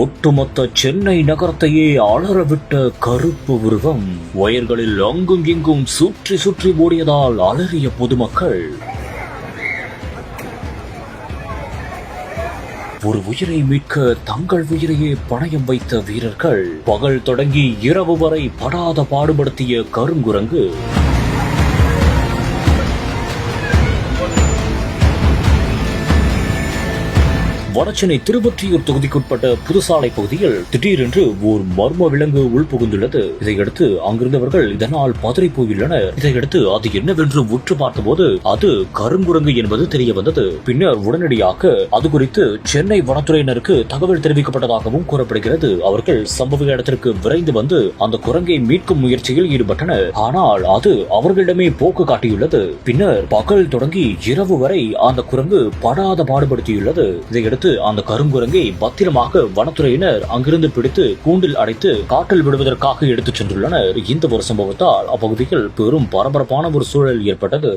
ஒட்டுமொத்த சென்னை நகரத்தையே அலறவிட்ட கருப்பு உருவம் வயல்களில் அங்கும் இங்கும் சுற்றி சுற்றி ஓடியதால் அலறிய பொதுமக்கள். ஒரு உயிரை மீட்க தங்கள் உயிரையே பணயம் வைத்த வீரர்கள், பகல் தொடங்கி இரவு வரை படாத பாடுபடுத்திய கருங்குரங்கு. வடசென்னை திருவொற்றியூர் தொகுதிக்குட்பட்ட புதுசாலை பகுதியில் திடீரென்று ஓர் மர்ம விலங்கு உள்புகுந்துள்ளது. இதையடுத்து அங்கிருந்தவர்கள் இதனால் பதறி போயுள்ளனர். இதையடுத்து அது என்னவென்று உற்று பார்த்தபோது அது கருங்குரங்கு என்பது தெரிய வந்தது. பின்னர் உடனடியாக அது குறித்து சென்னை வனத்துறையினருக்கு தகவல் தெரிவிக்கப்பட்டதாகவும் கூறப்படுகிறது. அவர்கள் சம்பவ இடத்திற்கு விரைந்து வந்து அந்த குரங்கை மீட்கும் முயற்சியில் ஈடுபட்டனர். ஆனால் அது அவர்களிடமே போக்கு காட்டியுள்ளது. பின்னர் பகல் தொடங்கி இரவு வரை அந்த குரங்கு படாத பாடுபடுத்தியுள்ளது. இதையடுத்து அந்த கருங்குரங்கை பத்திரமாக வனத்துறையினர் அங்கிருந்து பிடித்து கூண்டில் அடைத்து காட்டில் விடுவதற்காக எடுத்துச் சென்றுள்ளனர். இந்த ஒரு சம்பவத்தால் அப்பகுதியில் பெரும் பரபரப்பான ஒரு சூழல் ஏற்பட்டது.